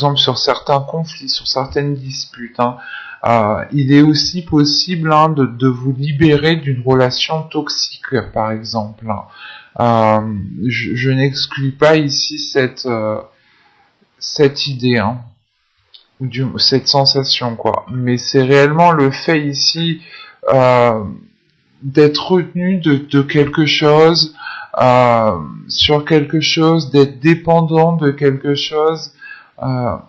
exemple sur certains conflits, sur certaines disputes, hein. Il est aussi possible, hein, de vous libérer d'une relation toxique, par exemple, hein. Je n'exclus pas ici cette idée, hein, ou cette sensation, quoi. Mais c'est réellement le fait ici euh, d'être retenu de quelque chose, sur quelque chose, d'être dépendant de quelque chose,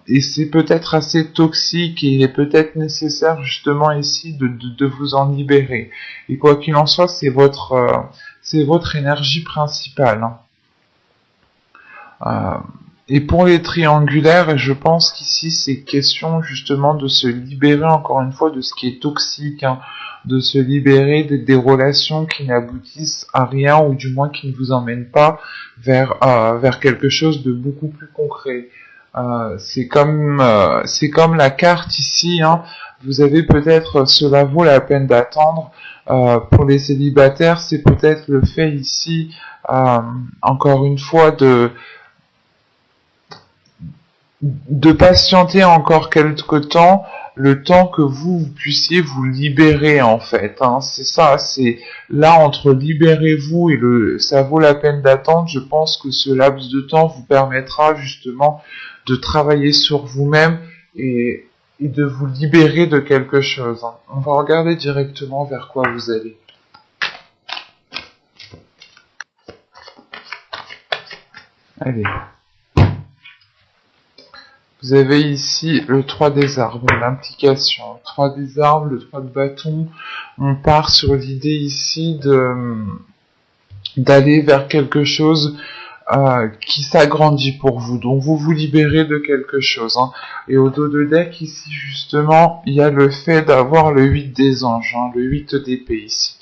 et c'est peut-être assez toxique et il est peut-être nécessaire justement ici de vous en libérer. Et quoi qu'il en soit, c'est votre énergie principale, hein. Euh, et pour les triangulaires, je pense qu'ici c'est question justement de se libérer encore une fois de ce qui est toxique, hein, de se libérer des relations qui n'aboutissent à rien ou du moins qui ne vous emmènent pas vers quelque chose de beaucoup plus concret. C'est comme la carte ici, hein. Vous avez peut-être cela vaut la peine d'attendre. Pour les célibataires, c'est peut-être le fait ici, encore une fois, de patienter encore quelque temps, le temps que vous puissiez vous libérer en fait, hein. C'est ça, c'est là entre libérez-vous et ça vaut la peine d'attendre. Je pense que ce laps de temps vous permettra justement de travailler sur vous-même et de vous libérer de quelque chose, hein. On va regarder directement vers quoi vous allez. Allez. Vous avez ici le 3 des arbres, l'implication. Le 3 des arbres, le 3 de bâton. On part sur l'idée ici d'aller vers quelque chose qui s'agrandit pour vous. Donc vous vous libérez de quelque chose, hein. Et au dos de deck ici justement, il y a le fait d'avoir le 8 des anges, hein, le 8 d'épée ici.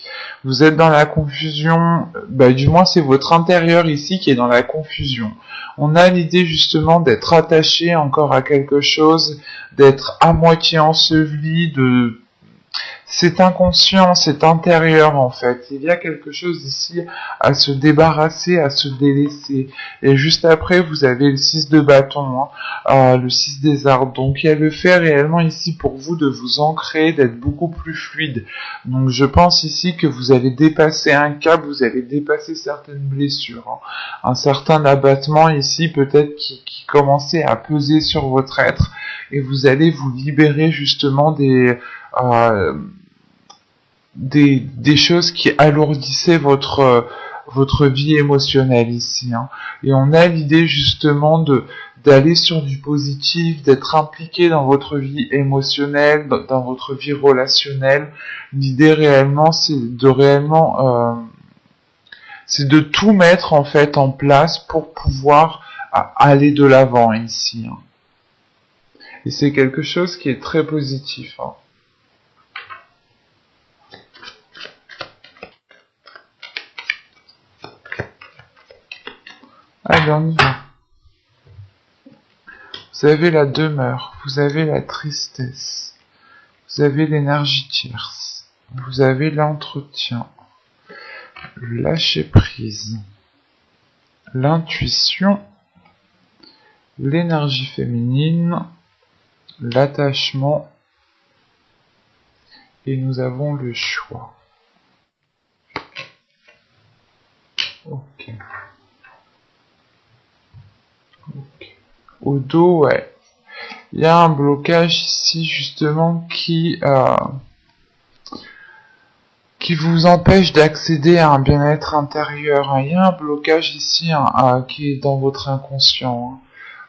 Vous êtes dans la confusion, du moins c'est votre intérieur ici qui est dans la confusion. On a l'idée justement d'être attaché encore à quelque chose, d'être à moitié enseveli, c'est inconscient, c'est intérieur en fait. Il y a quelque chose ici à se débarrasser, à se délaisser. Et juste après, vous avez le 6 de bâton, hein, le 6 des arbres. Donc il y a le fait réellement ici pour vous de vous ancrer, d'être beaucoup plus fluide. Donc je pense ici que vous allez dépasser un cap, vous allez dépasser certaines blessures, hein. Un certain abattement ici peut-être qui commençait à peser sur votre être. Et vous allez vous libérer justement des choses qui alourdissaient votre vie émotionnelle ici, hein. Et on a l'idée justement d'aller sur du positif, d'être impliqué dans votre vie émotionnelle, dans votre vie relationnelle. L'idée réellement, c'est de tout mettre en fait en place pour pouvoir aller de l'avant ici, hein. Et c'est quelque chose qui est très positif, hein. Allez, on y va. Vous avez la demeure, vous avez la tristesse, vous avez l'énergie tierce, vous avez l'entretien, le lâcher prise, l'intuition, l'énergie féminine, l'attachement, et nous avons le choix. Ok. Au dos, ouais. Il y a un blocage ici justement qui vous empêche d'accéder à un bien-être intérieur, hein. Il y a un blocage ici, hein, qui est dans votre inconscient,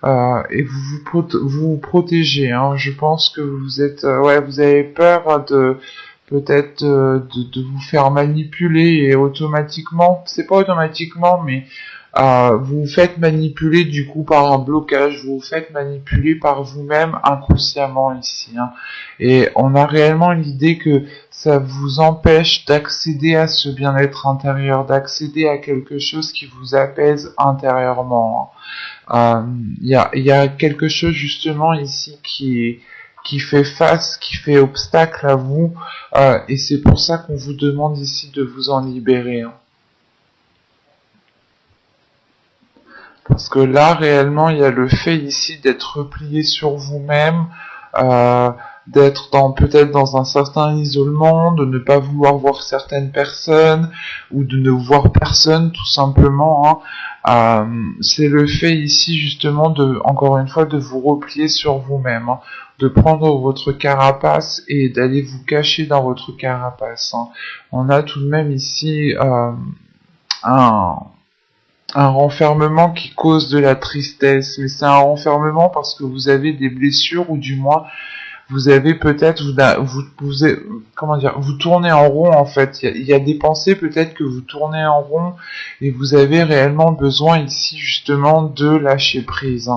hein. Et vous protégez, hein. Je pense que vous êtes, vous avez peur de peut-être de vous faire manipuler et automatiquement, c'est pas automatiquement, mais vous vous faites manipuler du coup par un blocage, vous vous faites manipuler par vous-même inconsciemment ici, hein. Et on a réellement l'idée que ça vous empêche d'accéder à ce bien-être intérieur, d'accéder à quelque chose qui vous apaise intérieurement, hein. Il y a quelque chose justement ici qui fait face, qui fait obstacle à vous, et c'est pour ça qu'on vous demande ici de vous en libérer, hein. Parce que là, réellement, il y a le fait ici d'être replié sur vous-même, d'être peut-être dans un certain isolement, de ne pas vouloir voir certaines personnes, ou de ne voir personne, tout simplement. C'est le fait ici, justement, encore une fois, de vous replier sur vous-même, de prendre votre carapace et d'aller vous cacher dans votre carapace. On a tout de même ici un renfermement qui cause de la tristesse, mais c'est un renfermement parce que vous avez des blessures, ou du moins vous avez peut-être vous tournez en rond en fait. Il y a des pensées peut-être que vous tournez en rond et vous avez réellement besoin ici justement de lâcher prise.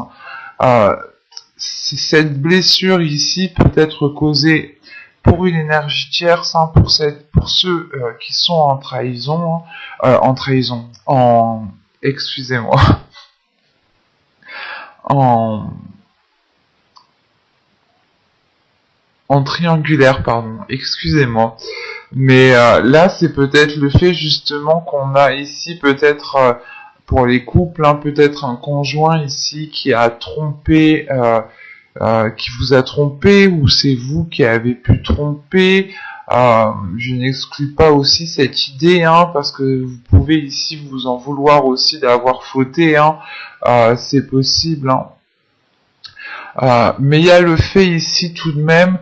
Cette blessure ici peut être causée pour une énergie tierce, pour ceux qui sont en trahison, excusez-moi, en triangulaire, pardon, excusez-moi. Mais là, c'est peut-être le fait justement qu'on a ici peut-être pour les couples, peut-être un conjoint ici qui a trompé, qui vous a trompé, ou c'est vous qui avez pu tromper. Je n'exclus pas aussi cette idée, parce que vous pouvez ici vous en vouloir aussi d'avoir fauté, c'est possible. Mais il y a le fait ici tout de même,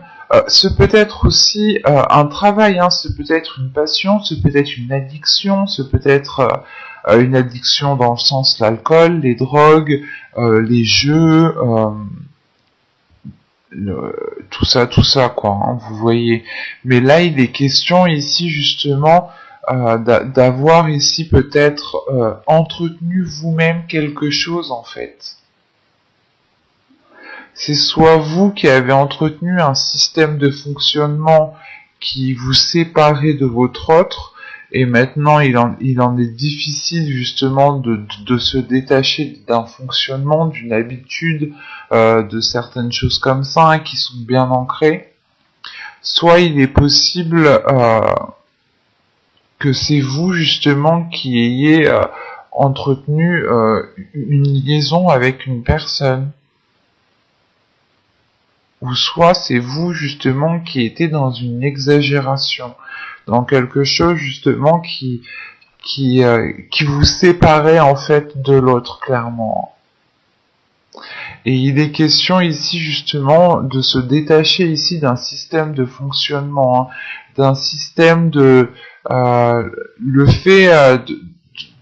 ce peut être aussi un travail, ce peut être une passion, ce peut être une addiction, ce peut être une addiction dans le sens l'alcool, les drogues, les jeux, tout ça quoi, vous voyez. Mais là il est question ici justement d'avoir ici peut-être entretenu vous-même quelque chose en fait. C'est soit vous qui avez entretenu un système de fonctionnement qui vous séparait de votre autre, et maintenant il en est difficile justement de se détacher d'un fonctionnement, d'une habitude, de certaines choses comme ça, qui sont bien ancrées. Soit il est possible que c'est vous justement qui ayez entretenu une liaison avec une personne. Ou soit c'est vous justement qui étiez dans une exagération, dans quelque chose justement qui vous séparait en fait de l'autre, clairement. Et il est question ici justement de se détacher ici d'un système de fonctionnement, d'un système de le fait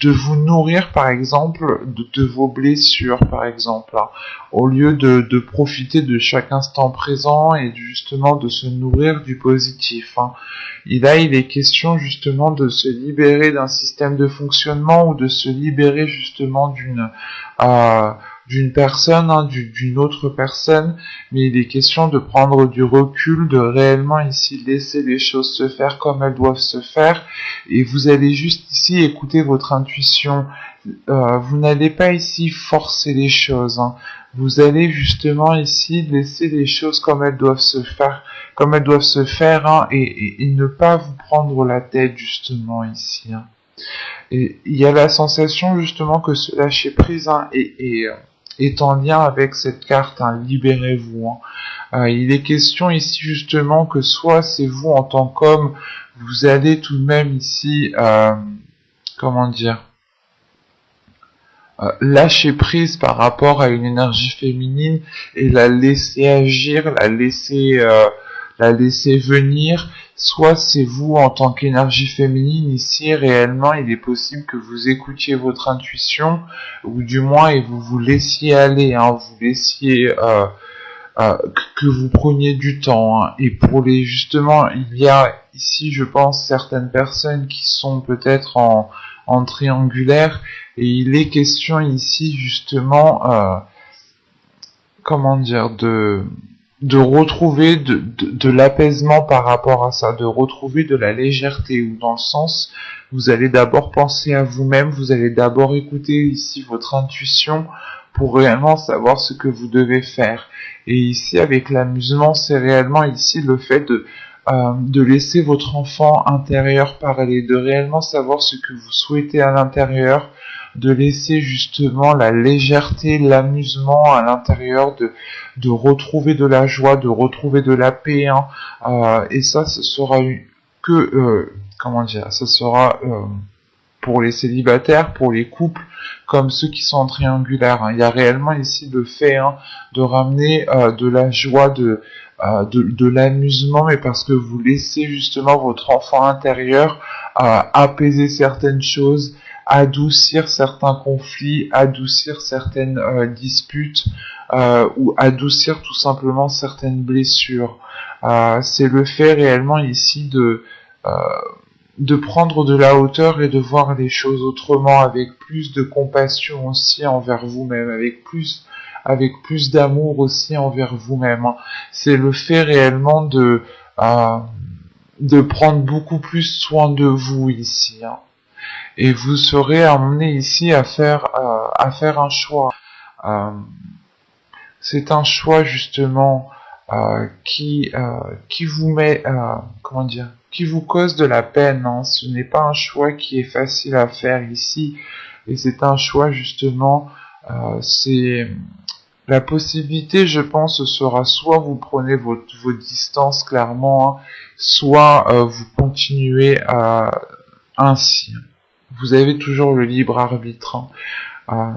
de vous nourrir par exemple de vos blessures par exemple, au lieu de profiter de chaque instant présent et justement de se nourrir du positif. Et là il est question justement de se libérer d'un système de fonctionnement, ou de se libérer justement d'une personne, d'une autre personne, mais il est question de prendre du recul, de réellement ici laisser les choses se faire comme elles doivent se faire, et vous allez juste ici écouter votre intuition. Vous n'allez pas ici forcer les choses, vous allez justement ici laisser les choses comme elles doivent se faire, et ne pas vous prendre la tête justement ici. Et il y a la sensation justement que ce lâcher prise est en lien avec cette carte, libérez-vous. Il est question ici justement que soit c'est vous en tant qu'homme, vous allez tout de même ici, lâcher prise par rapport à une énergie féminine et la laisser agir, la laisser venir. Soit c'est vous en tant qu'énergie féminine ici, réellement il est possible que vous écoutiez votre intuition, ou du moins et vous laissiez aller, vous laissiez que vous preniez du temps. Et pour justement, il y a ici je pense certaines personnes qui sont peut-être en triangulaire, et il est question ici justement de retrouver de l'apaisement par rapport à ça, de retrouver de la légèreté, ou dans le sens, vous allez d'abord penser à vous-même, vous allez d'abord écouter ici votre intuition pour réellement savoir ce que vous devez faire. Et ici, avec l'amusement, c'est réellement ici le fait de laisser votre enfant intérieur parler, de réellement savoir ce que vous souhaitez à l'intérieur, de laisser justement la légèreté, l'amusement à l'intérieur, de retrouver de la joie, de retrouver de la paix, hein. Et ça, ce sera comment dire, ça sera pour les célibataires, pour les couples, comme ceux qui sont en triangulaire, hein. Il y a réellement ici le fait, hein, de ramener de la joie, de l'amusement, mais parce que vous laissez justement votre enfant intérieur apaiser certaines choses, adoucir certains conflits, adoucir certaines disputes, ou adoucir tout simplement certaines blessures. C'est le fait réellement ici de prendre de la hauteur et de voir les choses autrement, avec plus de compassion aussi envers vous-même, avec plus d'amour aussi envers vous-même, hein. C'est le fait réellement de prendre beaucoup plus soin de vous ici, hein. Et vous serez amené ici à faire un choix. Euh, c'est un choix justement qui vous met, comment dire, qui vous cause de la peine, hein. Ce n'est pas un choix qui est facile à faire ici, et c'est un choix justement, c'est la possibilité, je pense, sera soit vous prenez vos distances clairement, hein, soit vous continuez ainsi. Vous avez toujours le libre arbitre, hein. Euh,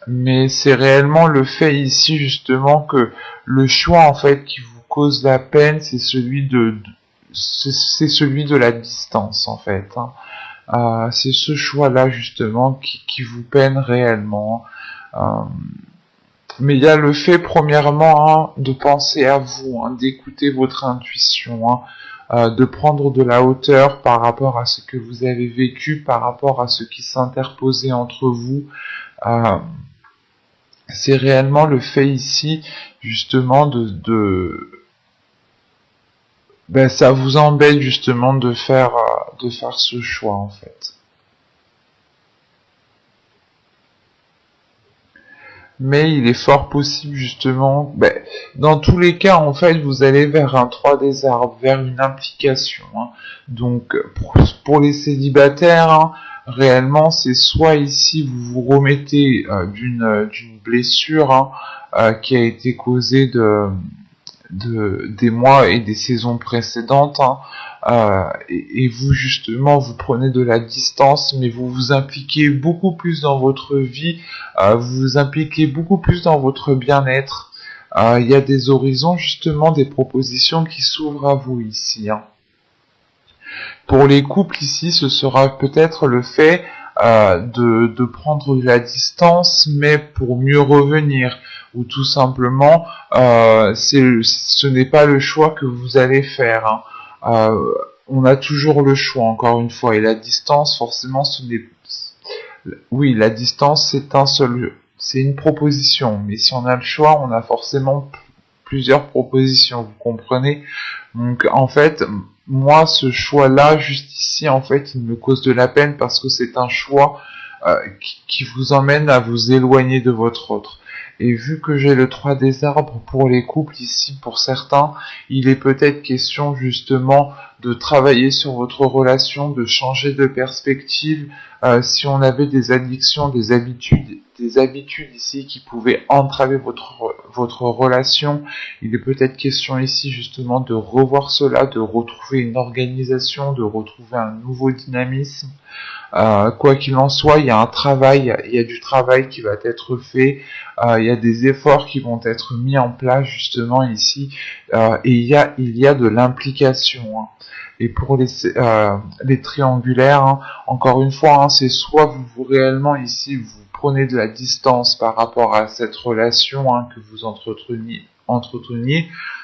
mais c'est réellement le fait ici justement que le choix en fait qui vous cause la peine, c'est c'est celui de la distance en fait, hein. C'est ce choix-là justement qui vous peine réellement. Mais il y a le fait premièrement, hein, de penser à vous, hein, d'écouter votre intuition, hein, de prendre de la hauteur par rapport à ce que vous avez vécu, par rapport à ce qui s'interposait entre vous. Euh, c'est réellement le fait ici, justement, ben, ça vous embête justement de faire ce choix en fait. Mais il est fort possible justement, ben, dans tous les cas en fait, vous allez vers un 3 des arbres, vers une implication, hein. Donc pour les célibataires, hein, réellement c'est soit ici vous vous remettez d'une blessure, hein, qui a été causée des mois et des saisons précédentes, hein, et vous justement vous prenez de la distance, mais vous vous impliquez beaucoup plus dans votre vie, vous vous impliquez beaucoup plus dans votre bien-être. Il y a des horizons justement, des propositions qui s'ouvrent à vous ici, hein. Pour les couples ici, ce sera peut-être le fait de prendre de la distance, mais pour mieux revenir, ou tout simplement, ce n'est pas le choix que vous allez faire, hein. On a toujours le choix, encore une fois, et la distance, forcément, ce n'est... Oui, la distance, c'est une proposition, mais si on a le choix, on a forcément plusieurs propositions, vous comprenez? Donc en fait, moi ce choix-là, juste ici, en fait, il me cause de la peine parce que c'est un choix qui vous emmène à vous éloigner de votre autre. Et vu que j'ai le 3 des arbres pour les couples ici, pour certains, il est peut-être question justement de travailler sur votre relation, de changer de perspective. Si on avait des addictions, des habitudes ici qui pouvaient entraver votre relation, il est peut-être question ici justement de revoir cela, de retrouver une organisation, de retrouver un nouveau dynamisme. Quoi qu'il en soit, il y a un travail, il y a du travail qui va être fait, il y a des efforts qui vont être mis en place justement ici, et il y a de l'implication, hein. Et pour les triangulaires, hein, encore une fois, hein, c'est soit vous réellement ici vous prenez de la distance par rapport à cette relation, hein, que vous entreteniez,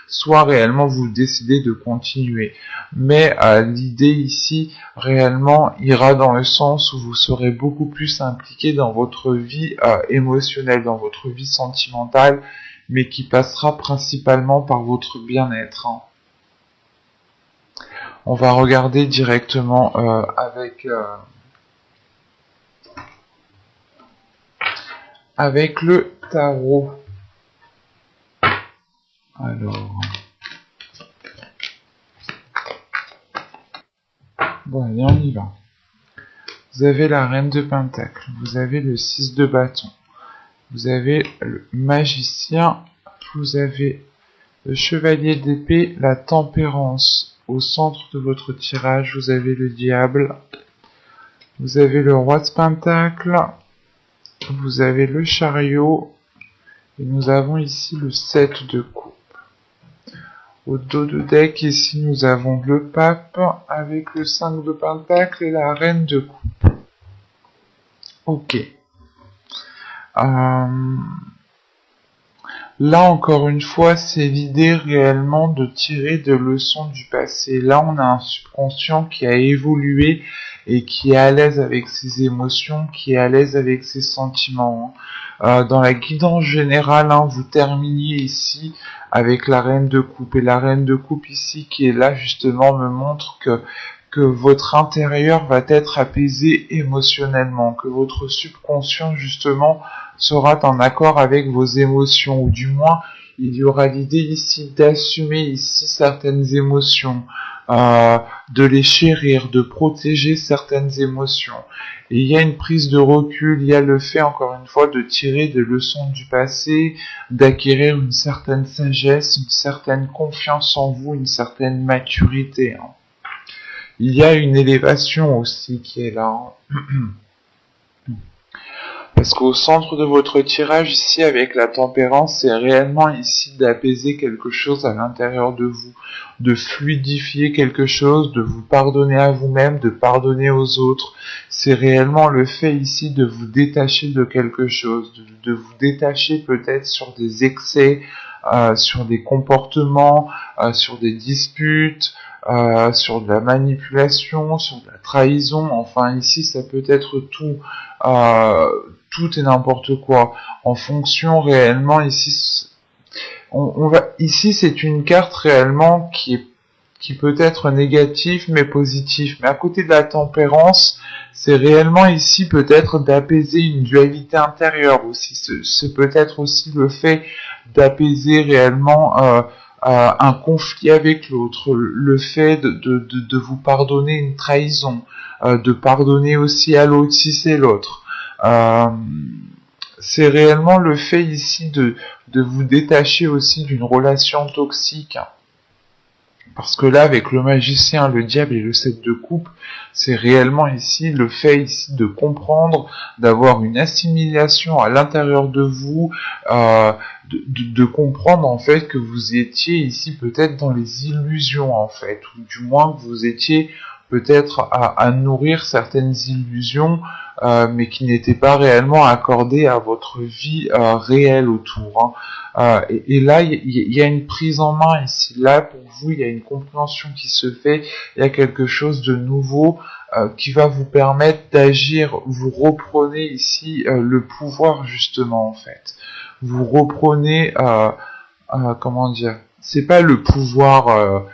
soit réellement vous décidez de continuer. Mais l'idée ici réellement ira dans le sens où vous serez beaucoup plus impliqué dans votre vie émotionnelle, dans votre vie sentimentale, mais qui passera principalement par votre bien-être, hein. On va regarder directement avec le tarot. Alors, bon, allez, on y va. vous avez la reine de pentacle, vous avez le 6 de bâton, vous avez le magicien, vous avez le chevalier d'épée, la tempérance. Au centre de votre tirage, vous avez le diable, vous avez le roi de pentacle, vous avez le chariot, et nous avons ici le 7 de coupe. Au dos de deck, ici, nous avons le pape avec le 5 de pentacle et la reine de coupe. Ok. Là, encore une fois, c'est l'idée réellement de tirer des leçons du passé. Là, on a un subconscient qui a évolué et qui est à l'aise avec ses émotions, qui est à l'aise avec ses sentiments. Dans la guidance générale, vous terminiez ici avec la reine de coupe. Et la reine de coupe ici, qui est là, justement, me montre que votre intérieur va être apaisé émotionnellement, que votre subconscient, justement, sera en accord avec vos émotions, ou du moins, il y aura l'idée ici d'assumer ici certaines émotions, de les chérir, de protéger certaines émotions. Et il y a une prise de recul, il y a le fait, encore une fois, de tirer des leçons du passé, d'acquérir une certaine sagesse, une certaine confiance en vous, une certaine maturité. Il y a une élévation aussi qui est là. Parce qu'au centre de votre tirage ici avec la tempérance, c'est réellement ici d'apaiser quelque chose à l'intérieur de vous, de fluidifier quelque chose, de vous pardonner à vous-même, de pardonner aux autres. C'est réellement le fait ici de vous détacher de quelque chose, de vous détacher peut-être sur des excès, sur des comportements, sur des disputes, sur de la manipulation, sur de la trahison. Enfin ici ça peut être tout. Tout et n'importe quoi, en fonction réellement ici, ici c'est une carte réellement qui peut être négative mais positive, mais à côté de la tempérance, c'est réellement ici peut-être d'apaiser une dualité intérieure aussi, c'est peut-être aussi le fait d'apaiser réellement un conflit avec l'autre, le fait de vous pardonner une trahison, de pardonner aussi à l'autre si c'est l'autre. C'est réellement le fait ici de vous détacher aussi d'une relation toxique. Parce que là, avec le magicien, le diable et le 7 de coupe, c'est réellement ici le fait ici de comprendre, d'avoir une assimilation à l'intérieur de vous, de comprendre en fait que vous étiez ici peut-être dans les illusions en fait, ou du moins que vous étiez peut-être à nourrir certaines illusions, mais qui n'étaient pas réellement accordées à votre vie réelle autour. Et là, il y a une prise en main ici. Là, pour vous, il y a une compréhension qui se fait. Il y a quelque chose de nouveau qui va vous permettre d'agir. Vous reprenez ici le pouvoir, justement, en fait. Vous reprenez, comment dire, c'est pas le pouvoir,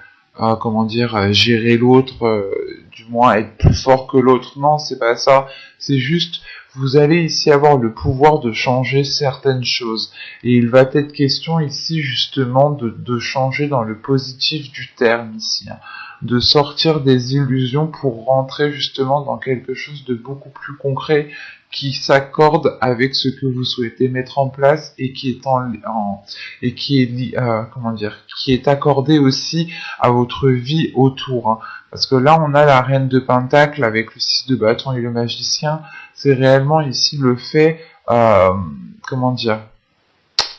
comment dire, gérer l'autre, du moins être plus fort que l'autre. Non, c'est pas ça. C'est juste, vous allez ici avoir le pouvoir de changer certaines choses. Et il va être question ici justement de changer dans le positif du terme ici. De sortir des illusions pour rentrer justement dans quelque chose de beaucoup plus concret qui s'accorde avec ce que vous souhaitez mettre en place et qui est et qui est comment dire, qui est accordé aussi à votre vie autour. Parce que là on a la reine de pentacle avec le 6 de bâton et le magicien. C'est réellement ici le fait, comment dire,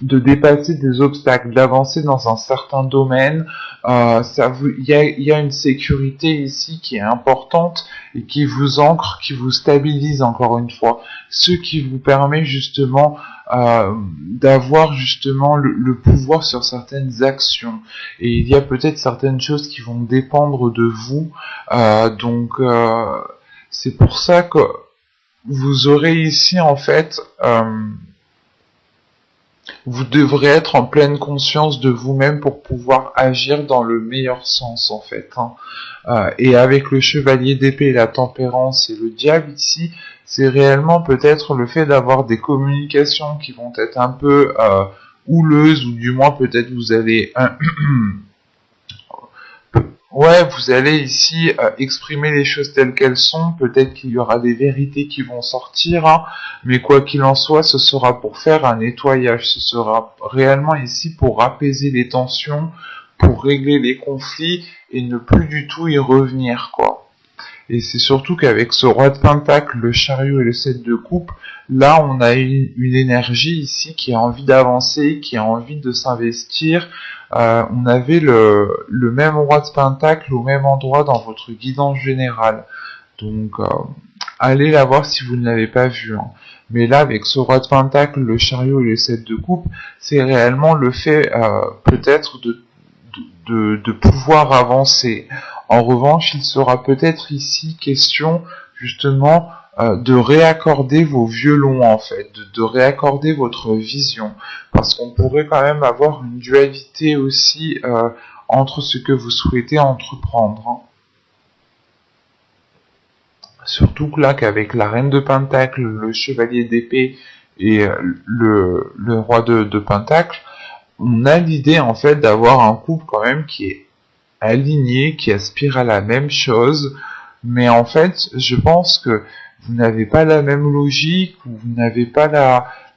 de dépasser des obstacles, d'avancer dans un certain domaine. Il y a une sécurité ici qui est importante et qui vous ancre, qui vous stabilise encore une fois, ce qui vous permet justement d'avoir justement le pouvoir sur certaines actions. Et il y a peut-être certaines choses qui vont dépendre de vous, donc c'est pour ça que vous aurez ici en fait vous devrez être en pleine conscience de vous-même pour pouvoir agir dans le meilleur sens en fait. Et avec le chevalier d'épée, la tempérance et le diable ici, c'est réellement peut-être le fait d'avoir des communications qui vont être un peu houleuses, ou du moins peut-être vous allez Ouais, vous allez ici exprimer les choses telles qu'elles sont, peut-être qu'il y aura des vérités qui vont sortir, hein, mais quoi qu'il en soit, ce sera pour faire un nettoyage, ce sera réellement ici pour apaiser les tensions, pour régler les conflits et ne plus du tout y revenir, quoi. Et c'est surtout qu'avec ce roi de pentacle, le chariot et le 7 de coupe, là on a une énergie ici qui a envie d'avancer, qui a envie de s'investir. On avait le même roi de pentacle au même endroit dans votre guidance générale. Donc allez la voir si vous ne l'avez pas vu. Hein. Mais là, avec ce roi de pentacle, le chariot et le 7 de coupe, c'est réellement le fait peut-être de pouvoir avancer. En revanche, il sera peut-être ici question justement de réaccorder vos violons en fait, de réaccorder votre vision, parce qu'on pourrait quand même avoir une dualité aussi entre ce que vous souhaitez entreprendre. Hein. Surtout que là, qu'avec la reine de pentacle, le chevalier d'épée et le roi de pentacle, on a l'idée en fait d'avoir un couple quand même qui est aligné, qui aspire à la même chose, mais en fait, je pense que vous n'avez pas la même logique, ou vous n'avez pas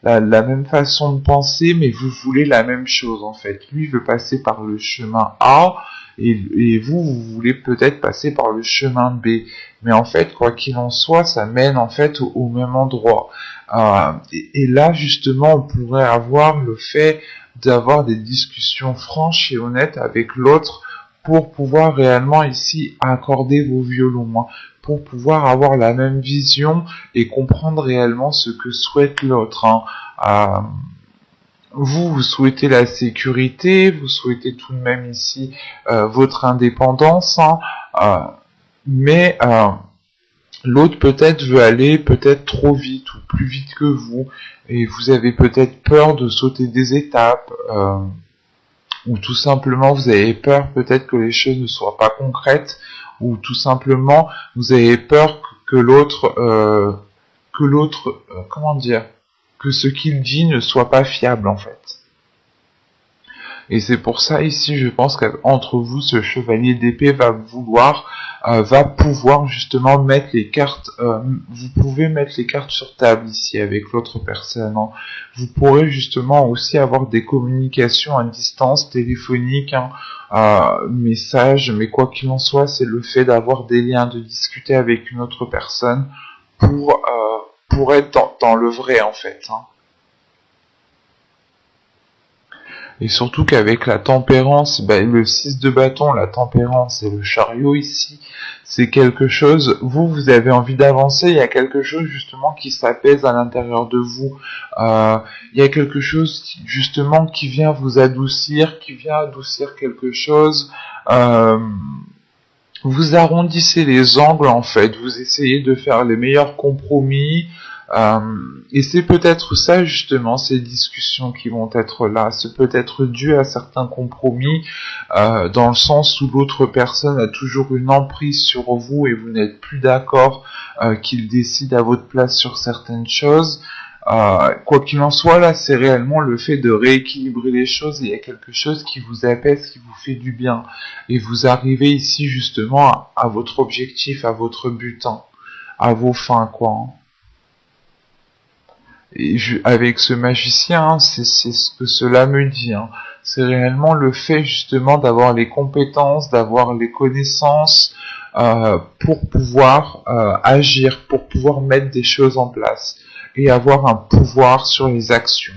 la même façon de penser, mais vous voulez la même chose en fait. Lui veut passer par le chemin A, et vous voulez peut-être passer par le chemin B. Mais en fait, quoi qu'il en soit, ça mène en fait au même endroit. Et là, justement, on pourrait avoir le fait d'avoir des discussions franches et honnêtes avec l'autre pour pouvoir réellement ici accorder vos violons, hein, pour pouvoir avoir la même vision et comprendre réellement ce que souhaite l'autre. Hein. Vous souhaitez la sécurité, vous souhaitez tout de même ici votre indépendance, hein, mais l'autre peut-être veut aller peut-être trop vite ou plus vite que vous, et vous avez peut-être peur de sauter des étapes, ou tout simplement vous avez peur peut-être que les choses ne soient pas concrètes, ou tout simplement vous avez peur que l'autre, comment dire, que ce qu'il dit ne soit pas fiable en fait. Et c'est pour ça ici, je pense qu'entre vous, ce chevalier d'épée va pouvoir justement mettre les cartes. Vous pouvez mettre les cartes sur table ici avec l'autre personne. Hein. Vous pourrez justement aussi avoir des communications à distance, téléphoniques, hein, messages. Mais quoi qu'il en soit, c'est le fait d'avoir des liens, de discuter avec une autre personne pour être dans le vrai en fait. Hein. Et surtout qu'avec la tempérance, le 6 de bâton, la tempérance et le chariot ici, c'est quelque chose, vous avez envie d'avancer, il y a quelque chose justement qui s'apaise à l'intérieur de vous. Il y a quelque chose justement qui vient vous adoucir, qui vient adoucir quelque chose. Vous arrondissez les angles en fait, vous essayez de faire les meilleurs compromis. Et c'est peut-être ça justement, ces discussions qui vont être là, c'est peut-être dû à certains compromis, dans le sens où l'autre personne a toujours une emprise sur vous et vous n'êtes plus d'accord qu'il décide à votre place sur certaines choses. Quoi qu'il en soit, là, c'est réellement le fait de rééquilibrer les choses, et il y a quelque chose qui vous apaise, qui vous fait du bien. Et vous arrivez ici justement à votre objectif, à votre but, hein, à vos fins, quoi. Hein. Et avec ce magicien, hein, c'est ce que cela me dit. Hein. C'est réellement le fait justement d'avoir les compétences, d'avoir les connaissances pour pouvoir agir, pour pouvoir mettre des choses en place et avoir un pouvoir sur les actions.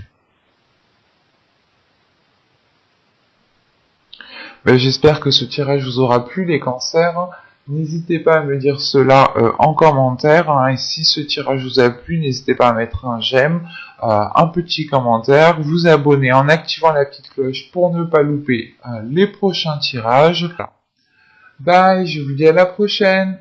J'espère que ce tirage vous aura plu, les cancers. N'hésitez pas à me dire cela en commentaire, hein, et si ce tirage vous a plu, n'hésitez pas à mettre un j'aime, un petit commentaire, vous abonner en activant la petite cloche pour ne pas louper les prochains tirages. Bye, je vous dis à la prochaine.